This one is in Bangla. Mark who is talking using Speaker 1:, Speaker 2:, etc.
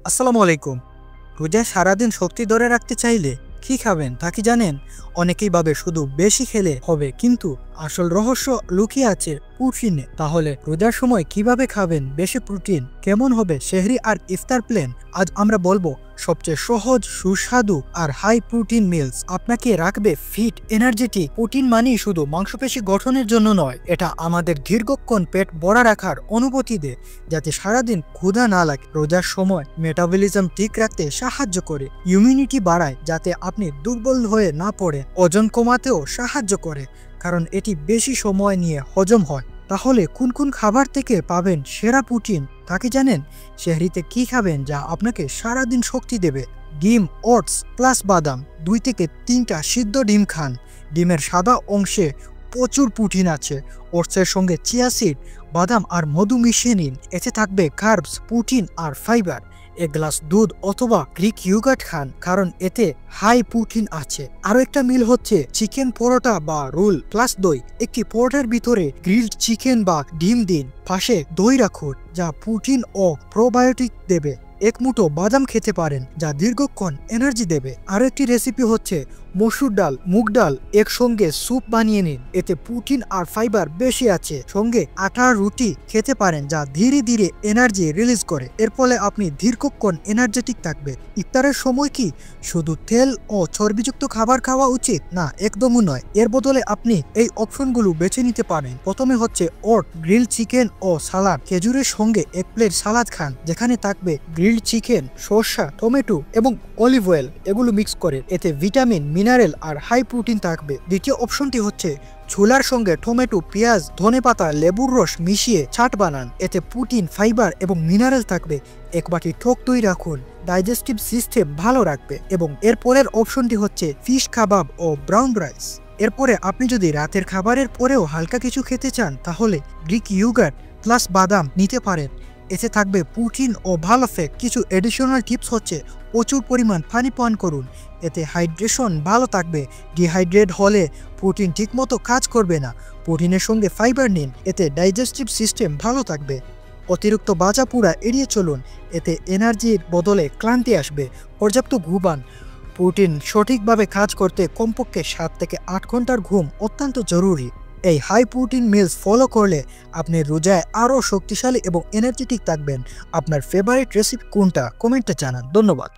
Speaker 1: আসসালামু আলাইকুম। রোজা সারাদিন শক্তি ধরে রাখতে চাইলে কি খাবেন তা কি জানেন? অনেকেই ভাবে শুধু বেশি খেলে হবে, কিন্তু আসল রহস্য লুকিয়ে আছে প্রোটিনে। তাহলে রোজার সময় কিভাবে খাবেন বেশি প্রোটিন, কেমন হবে সেহরি আর ইফতার প্ল্যান, আজ আমরা বলবো। সবচেয়ে সহজ, সুস্বাদু আর হাই প্রোটিন মিলস আপনাকে রাখবে ফিট, এনার্জেটিক। প্রোটিন মানেই শুধু মাংসপেশি গঠনের জন্য নয়, এটা আমাদের দীর্ঘক্ষণ পেট ভরা রাখার অনুভূতি দেয়, যাতে সারাদিন ক্ষুধা না লাগে। রোজার সময় মেটাবলিজম ঠিক রাখতে সাহায্য করে, ইমিউনিটি বাড়ায় যাতে আপনি দুর্বল হয়ে না পড়েন, ওজন কমাতেও সাহায্য করে কারণ এটি বেশি সময় নিয়ে হজম হয়। তাহলে কোন কোন খাবার থেকে পাবেন সেরা প্রোটিন তা কি জানেন? সেহরিতে কি খাবেন যা আপনাকে সারাদিন শক্তি দেবে? ডিম, ওটস প্লাস বাদাম, 2 থেকে 3টা সিদ্ধ ডিম খান। ডিমের সাদা অংশে প্রচুর প্রোটিন আছে। ওটসের সঙ্গে চিয়া সিড, বাদাম আর মধু মিশিয়ে নিন, এতে থাকবে কার্বস, প্রোটিন আর ফাইবার। 1 গ্লাস দুধ অথবা গ্রিক ইয়োগার্ট খান, কারণ এতে হাই প্রোটিন আছে। আরো একটা মিল হচ্ছে চিকেন পরোটা বা রোল প্লাস দই। একটি পরোটার ভিতরে গ্রিলড চিকেন বা ডিম দিন, পাশে দই রাখুন যা প্রোটিন ও প্রোবায়োটিক দেবে। 1 মুঠো বাদাম খেতে পারেন যা দীর্ঘক্ষণ এনার্জি দেবে। আরো একটি রেসিপি হচ্ছে মসুর ডাল, মুগ ডাল একসঙ্গে স্যুপ বানিয়ে নিন, এতে প্রোটিন আর ফাইবার বেশি আছে। সঙ্গে আটার রুটি খেতে পারেন যা ধীরে ধীরে এনার্জি রিলিজ করে, এর ফলে আপনি দীর্ঘক্ষণ এনার্জেটিক থাকবে। ইফতারের সময় কি শুধু তেল ও চর্বিযুক্ত খাবার খাওয়া উচিত? না, একদমই নয়। এর বদলে আপনি এই অপশনগুলো বেছে নিতে পারেন। প্রথমে হচ্ছে ওট, গ্রিল চিকেন ও সালাদ। খেজুরের সঙ্গে 1 প্লেট সালাদ খান, যেখানে থাকবে গ্রিলড চিকেন, সরষা, টমেটো এবং অলিভ অয়েল, এগুলো মিক্স করে। এতে ভিটামিন, মিনারেল আর হাই প্রোটিন থাকবে। দ্বিতীয় অপশনটি হচ্ছে ছোলার সঙ্গে টমেটো, পেঁয়াজ, ধনেপাতা, লেবুর রস মিশিয়ে চাট বানান, এতে প্রোটিন, ফাইবার এবং মিনারেল থাকবে। 1 বাটি টক দই রাখুন, ডাইজেস্টিভ সিস্টেম ভালো রাখবে। এবং এর পরের অপশনটি হচ্ছে ফিশ কাবাব ও ব্রাউন রাইস। এরপরে আপনি যদি রাতের খাবারের পরেও হালকা কিছু খেতে চান, তাহলে গ্রিক ইয়োগার্ট প্লাস বাদাম নিতে পারেন, এতে থাকবে প্রোটিন ও ভালো ফ্যাট। কিছু এডিশনাল টিপস হচ্ছে প্রচুর পরিমাণ পানি পান করুন, এতে হাইড্রেশন ভালো থাকবে। ডিহাইড্রেট হলে প্রোটিন ঠিকমতো কাজ করবে না। প্রোটিনের সঙ্গে ফাইবার নিন, এতে ডাইজেস্টিভ সিস্টেম ভালো থাকবে। অতিরিক্ত বাজা পোড়া এড়িয়ে চলুন, এতে এনার্জির বদলে ক্লান্তি আসবে। পর্যাপ্ত ঘুমান, প্রোটিন সঠিকভাবে কাজ করতে কমপক্ষে 7 থেকে 8 ঘন্টার ঘুম অত্যন্ত জরুরি। এই হাই প্রোটিন মিলস ফলো করলে আপনি রোজায় আরও শক্তিশালী এবং এনার্জেটিক থাকবেন। আপনার ফেভারিট রেসিপি কোনটা কমেন্টে জানান। ধন্যবাদ।